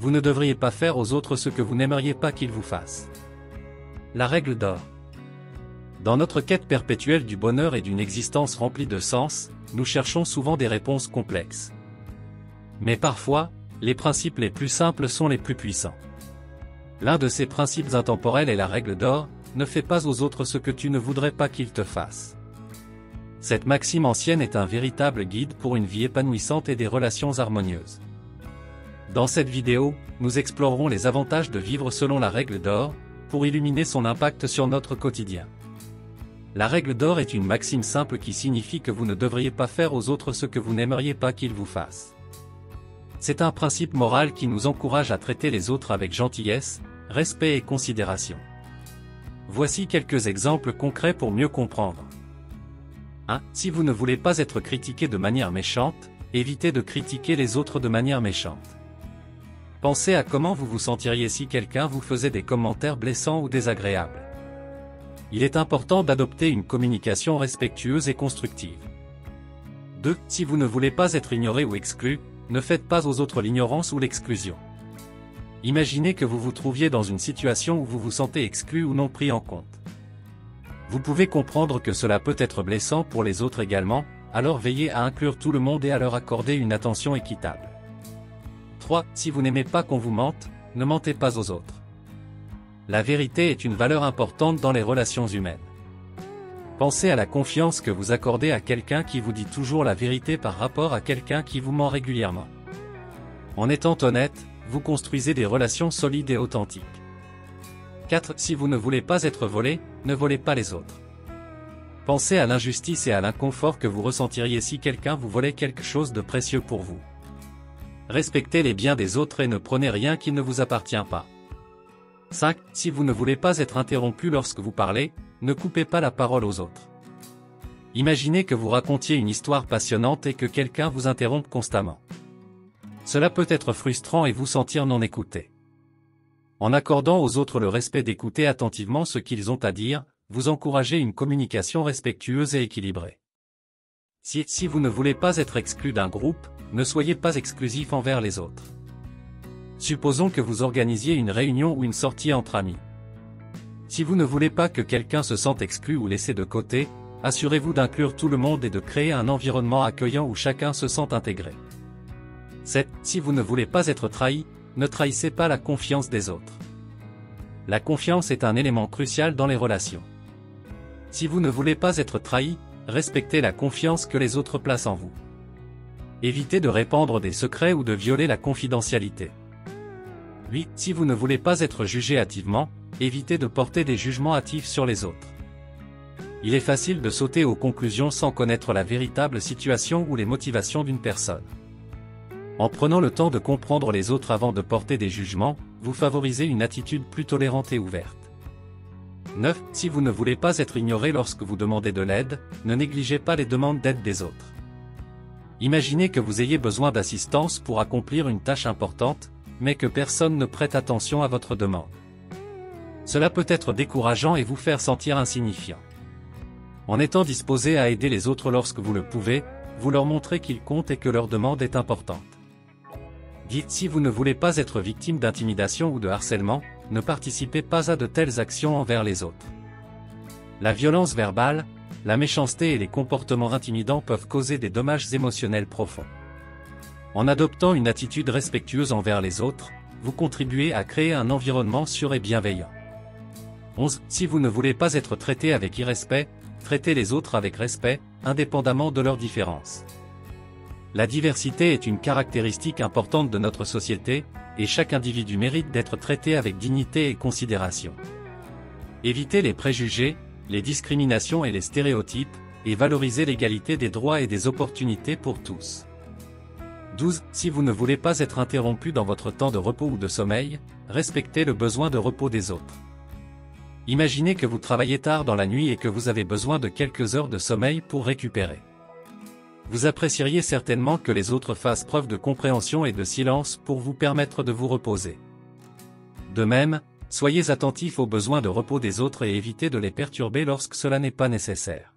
Vous ne devriez pas faire aux autres ce que vous n'aimeriez pas qu'ils vous fassent. La règle d'or. Dans notre quête perpétuelle du bonheur et d'une existence remplie de sens, nous cherchons souvent des réponses complexes. Mais parfois, les principes les plus simples sont les plus puissants. L'un de ces principes intemporels est la règle d'or, ne fais pas aux autres ce que tu ne voudrais pas qu'ils te fassent. Cette maxime ancienne est un véritable guide pour une vie épanouissante et des relations harmonieuses. Dans cette vidéo, nous explorerons les avantages de vivre selon la règle d'or, pour illuminer son impact sur notre quotidien. La règle d'or est une maxime simple qui signifie que vous ne devriez pas faire aux autres ce que vous n'aimeriez pas qu'ils vous fassent. C'est un principe moral qui nous encourage à traiter les autres avec gentillesse, respect et considération. Voici quelques exemples concrets pour mieux comprendre. 1. Si vous ne voulez pas être critiqué de manière méchante, évitez de critiquer les autres de manière méchante. Pensez à comment vous vous sentiriez si quelqu'un vous faisait des commentaires blessants ou désagréables. Il est important d'adopter une communication respectueuse et constructive. 2. Si vous ne voulez pas être ignoré ou exclu, ne faites pas aux autres l'ignorance ou l'exclusion. Imaginez que vous vous trouviez dans une situation où vous vous sentez exclu ou non pris en compte. Vous pouvez comprendre que cela peut être blessant pour les autres également, alors veillez à inclure tout le monde et à leur accorder une attention équitable. 3. Si vous n'aimez pas qu'on vous mente, ne mentez pas aux autres. La vérité est une valeur importante dans les relations humaines. Pensez à la confiance que vous accordez à quelqu'un qui vous dit toujours la vérité par rapport à quelqu'un qui vous ment régulièrement. En étant honnête, vous construisez des relations solides et authentiques. 4. Si vous ne voulez pas être volé, ne volez pas les autres. Pensez à l'injustice et à l'inconfort que vous ressentiriez si quelqu'un vous volait quelque chose de précieux pour vous. Respectez les biens des autres et ne prenez rien qui ne vous appartient pas. 5. Si vous ne voulez pas être interrompu lorsque vous parlez, ne coupez pas la parole aux autres. Imaginez que vous racontiez une histoire passionnante et que quelqu'un vous interrompe constamment. Cela peut être frustrant et vous sentir non écouté. En accordant aux autres le respect d'écouter attentivement ce qu'ils ont à dire, vous encouragez une communication respectueuse et équilibrée. Si vous ne voulez pas être exclu d'un groupe, ne soyez pas exclusif envers les autres. Supposons que vous organisiez une réunion ou une sortie entre amis. Si vous ne voulez pas que quelqu'un se sente exclu ou laissé de côté, assurez-vous d'inclure tout le monde et de créer un environnement accueillant où chacun se sent intégré. 7. Si vous ne voulez pas être trahi, ne trahissez pas la confiance des autres. La confiance est un élément crucial dans les relations. Si vous ne voulez pas être trahi, respectez la confiance que les autres placent en vous. Évitez de répandre des secrets ou de violer la confidentialité. 8. Si vous ne voulez pas être jugé hâtivement, évitez de porter des jugements hâtifs sur les autres. Il est facile de sauter aux conclusions sans connaître la véritable situation ou les motivations d'une personne. En prenant le temps de comprendre les autres avant de porter des jugements, vous favorisez une attitude plus tolérante et ouverte. 9. Si vous ne voulez pas être ignoré lorsque vous demandez de l'aide, ne négligez pas les demandes d'aide des autres. Imaginez que vous ayez besoin d'assistance pour accomplir une tâche importante, mais que personne ne prête attention à votre demande. Cela peut être décourageant et vous faire sentir insignifiant. En étant disposé à aider les autres lorsque vous le pouvez, vous leur montrez qu'ils comptent et que leur demande est importante. Dites si vous ne voulez pas être victime d'intimidation ou de harcèlement, ne participez pas à de telles actions envers les autres. La violence verbale, la méchanceté et les comportements intimidants peuvent causer des dommages émotionnels profonds. En adoptant une attitude respectueuse envers les autres, vous contribuez à créer un environnement sûr et bienveillant. 11. Si vous ne voulez pas être traité avec irrespect, traitez les autres avec respect, indépendamment de leurs différences. La diversité est une caractéristique importante de notre société, et chaque individu mérite d'être traité avec dignité et considération. Évitez les préjugés, les discriminations et les stéréotypes, et valorisez l'égalité des droits et des opportunités pour tous. 12. Si vous ne voulez pas être interrompu dans votre temps de repos ou de sommeil, respectez le besoin de repos des autres. Imaginez que vous travaillez tard dans la nuit et que vous avez besoin de quelques heures de sommeil pour récupérer. Vous apprécieriez certainement que les autres fassent preuve de compréhension et de silence pour vous permettre de vous reposer. De même, soyez attentifs aux besoins de repos des autres et évitez de les perturber lorsque cela n'est pas nécessaire.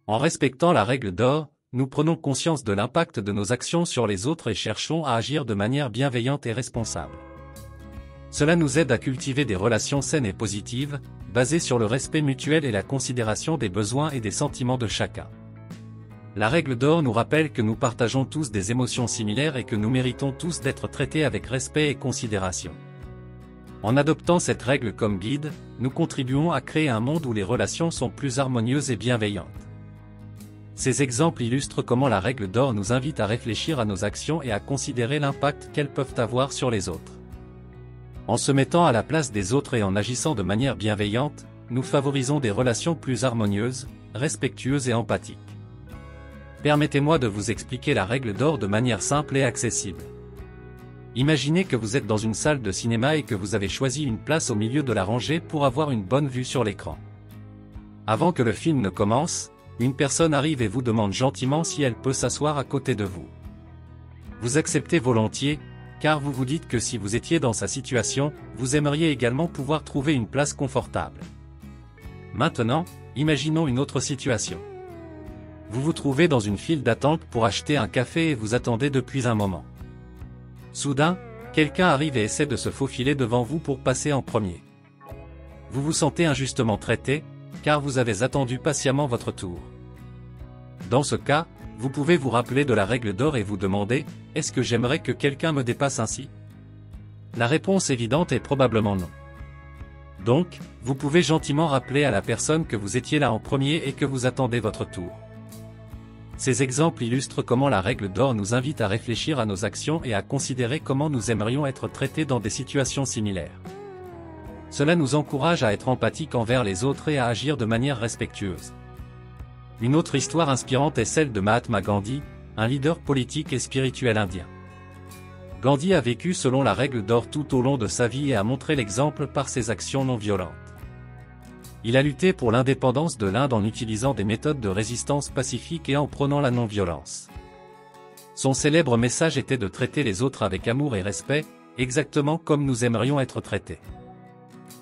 En respectant la règle d'or, nous prenons conscience de l'impact de nos actions sur les autres et cherchons à agir de manière bienveillante et responsable. Cela nous aide à cultiver des relations saines et positives, basées sur le respect mutuel et la considération des besoins et des sentiments de chacun. La règle d'or nous rappelle que nous partageons tous des émotions similaires et que nous méritons tous d'être traités avec respect et considération. En adoptant cette règle comme guide, nous contribuons à créer un monde où les relations sont plus harmonieuses et bienveillantes. Ces exemples illustrent comment la règle d'or nous invite à réfléchir à nos actions et à considérer l'impact qu'elles peuvent avoir sur les autres. En se mettant à la place des autres et en agissant de manière bienveillante, nous favorisons des relations plus harmonieuses, respectueuses et empathiques. Permettez-moi de vous expliquer la règle d'or de manière simple et accessible. Imaginez que vous êtes dans une salle de cinéma et que vous avez choisi une place au milieu de la rangée pour avoir une bonne vue sur l'écran. Avant que le film ne commence, une personne arrive et vous demande gentiment si elle peut s'asseoir à côté de vous. Vous acceptez volontiers, car vous vous dites que si vous étiez dans sa situation, vous aimeriez également pouvoir trouver une place confortable. Maintenant, imaginons une autre situation. Vous vous trouvez dans une file d'attente pour acheter un café et vous attendez depuis un moment. Soudain, quelqu'un arrive et essaie de se faufiler devant vous pour passer en premier. Vous vous sentez injustement traité, car vous avez attendu patiemment votre tour. Dans ce cas, vous pouvez vous rappeler de la règle d'or et vous demander, est-ce que j'aimerais que quelqu'un me dépasse ainsi? La réponse évidente est probablement non. Donc, vous pouvez gentiment rappeler à la personne que vous étiez là en premier et que vous attendez votre tour. Ces exemples illustrent comment la règle d'or nous invite à réfléchir à nos actions et à considérer comment nous aimerions être traités dans des situations similaires. Cela nous encourage à être empathiques envers les autres et à agir de manière respectueuse. Une autre histoire inspirante est celle de Mahatma Gandhi, un leader politique et spirituel indien. Gandhi a vécu selon la règle d'or tout au long de sa vie et a montré l'exemple par ses actions non violentes. Il a lutté pour l'indépendance de l'Inde en utilisant des méthodes de résistance pacifique et en prônant la non-violence. Son célèbre message était de traiter les autres avec amour et respect, exactement comme nous aimerions être traités.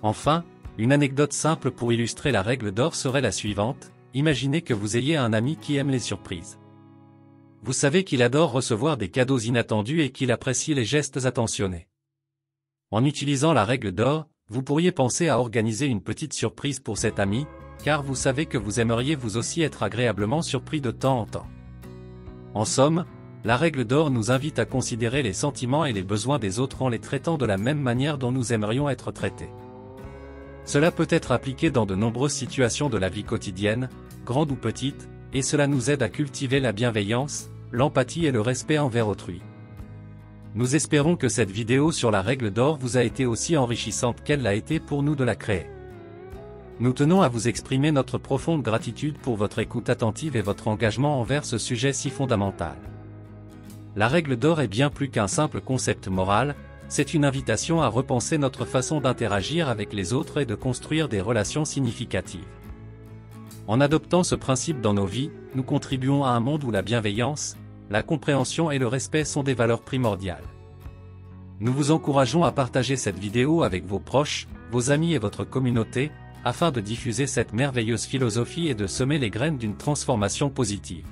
Enfin, une anecdote simple pour illustrer la règle d'or serait la suivante: imaginez que vous ayez un ami qui aime les surprises. Vous savez qu'il adore recevoir des cadeaux inattendus et qu'il apprécie les gestes attentionnés. En utilisant la règle d'or, vous pourriez penser à organiser une petite surprise pour cet ami, car vous savez que vous aimeriez vous aussi être agréablement surpris de temps en temps. En somme, la règle d'or nous invite à considérer les sentiments et les besoins des autres en les traitant de la même manière dont nous aimerions être traités. Cela peut être appliqué dans de nombreuses situations de la vie quotidienne, grandes ou petites, et cela nous aide à cultiver la bienveillance, l'empathie et le respect envers autrui. Nous espérons que cette vidéo sur la règle d'or vous a été aussi enrichissante qu'elle l'a été pour nous de la créer. Nous tenons à vous exprimer notre profonde gratitude pour votre écoute attentive et votre engagement envers ce sujet si fondamental. La règle d'or est bien plus qu'un simple concept moral, c'est une invitation à repenser notre façon d'interagir avec les autres et de construire des relations significatives. En adoptant ce principe dans nos vies, nous contribuons à un monde où la bienveillance, la compréhension et le respect sont des valeurs primordiales. Nous vous encourageons à partager cette vidéo avec vos proches, vos amis et votre communauté, afin de diffuser cette merveilleuse philosophie et de semer les graines d'une transformation positive.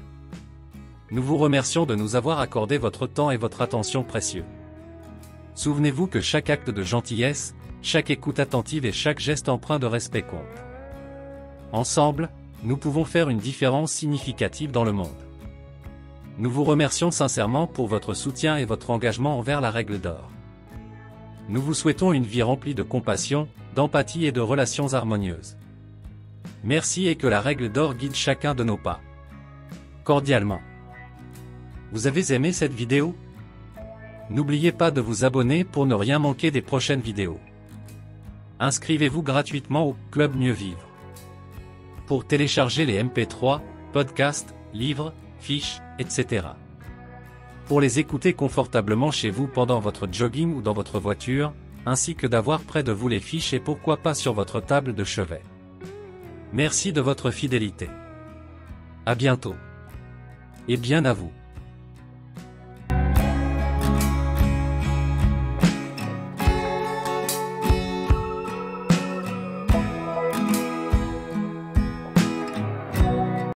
Nous vous remercions de nous avoir accordé votre temps et votre attention précieux. Souvenez-vous que chaque acte de gentillesse, chaque écoute attentive et chaque geste empreint de respect compte. Ensemble, nous pouvons faire une différence significative dans le monde. Nous vous remercions sincèrement pour votre soutien et votre engagement envers la règle d'or. Nous vous souhaitons une vie remplie de compassion, d'empathie et de relations harmonieuses. Merci et que la règle d'or guide chacun de nos pas. Cordialement. Vous avez aimé cette vidéo? N'oubliez pas de vous abonner pour ne rien manquer des prochaines vidéos. Inscrivez-vous gratuitement au Club Mieux Vivre. Pour télécharger les MP3, podcasts, livres, fiches, etc. Pour les écouter confortablement chez vous pendant votre jogging ou dans votre voiture, ainsi que d'avoir près de vous les fiches et pourquoi pas sur votre table de chevet. Merci de votre fidélité. À bientôt. Et bien à vous.